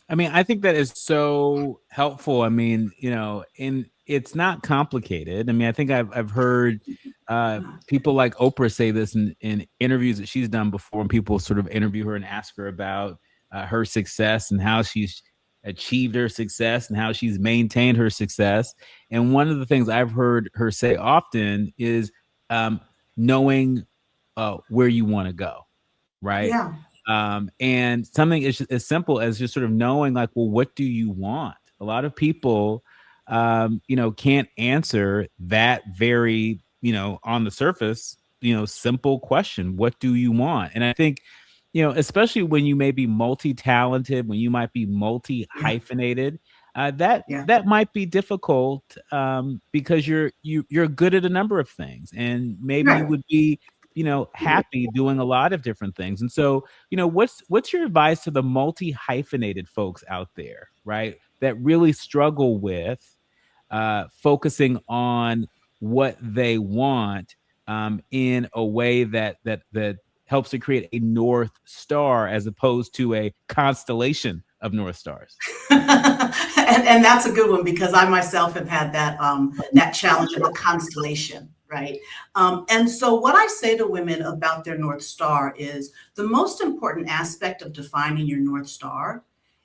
I mean, I think that is so helpful. I mean, and it's not complicated. I mean, I think I've heard people like Oprah say this in interviews that she's done before, and people sort of interview her and ask her about her success and how she's achieved her success and how she's maintained her success. And one of the things I've heard her say often is knowing where you want to go, right? Yeah, And something as simple as just sort of knowing, like, well, what do you want? A lot of people, can't answer that very, on the surface, simple question. What do you want? And I think, especially when you may be multi-talented, when you might be yeah, multi-hyphenated, that yeah, that might be difficult because you're good at a number of things, and maybe you right. would be happy doing a lot of different things. And so, what's your advice to the multi hyphenated folks out there, right? That really struggle with focusing on what they want in a way that helps to create a North Star as opposed to a constellation of North Stars. And that's a good one because I myself have had that challenge of the constellation, right? And so what I say to women about their North Star is the most important aspect of defining your North Star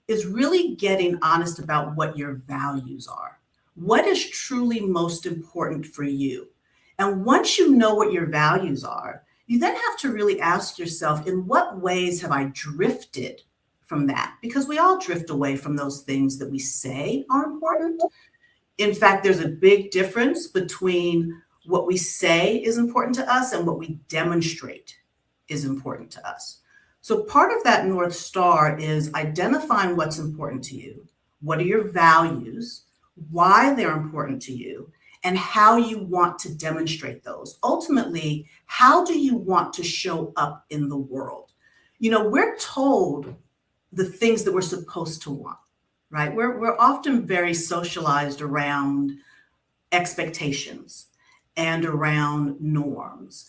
is really getting honest about what your values are. What is truly most important for you? And once you know what your values are, you then have to really ask yourself, in what ways have I drifted from that? Because we all drift away from those things that we say are important. In fact, there's a big difference between what we say is important to us and what we demonstrate is important to us. So part of that North Star is identifying what's important to you, what are your values, why they're important to you, and how you want to demonstrate those. Ultimately, how do you want to show up in the world? We're told the things that we're supposed to want, right? We're often very socialized around expectations and around norms.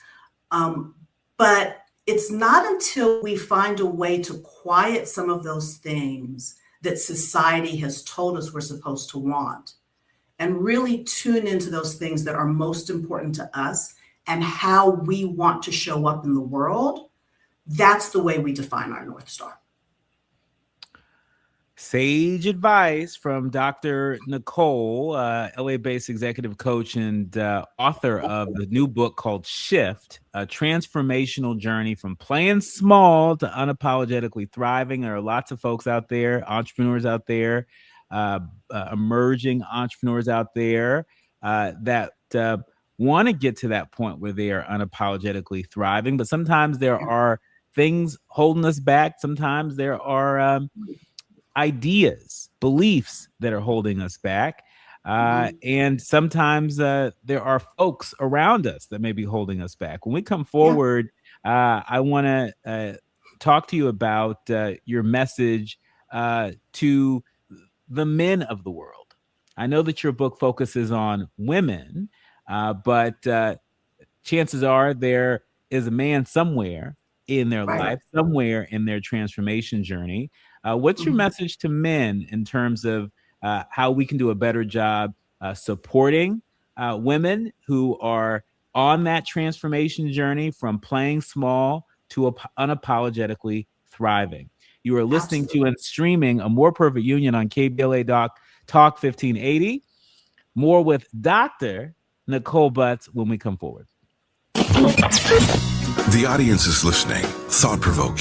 But it's not until we find a way to quiet some of those things that society has told us we're supposed to want and really tune into those things that are most important to us and how we want to show up in the world. That's the way we define our North Star. Sage advice from Dr. Nicole, LA-based executive coach and author of the new book called Shift, a transformational journey from playing small to unapologetically thriving. There are lots of folks out there, entrepreneurs out there, emerging entrepreneurs out there that want to get to that point where they are unapologetically thriving. But sometimes there are things holding us back. Sometimes there are ideas, beliefs that are holding us back. And sometimes there are folks around us that may be holding us back. When we come Yeah, forward, I want to talk to you about your message to the men of the world. I know that your book focuses on women, but chances are there is a man somewhere in their right. life, somewhere in their transformation journey. What's your Mhm. message to men in terms of how we can do a better job supporting women who are on that transformation journey from playing small to unapologetically thriving? You are listening to Absolutely. and streaming A More Perfect Union on Kbla Talk 1580. More with Dr. Nicole Butts when we come forward. The audience is listening. Thought provoking.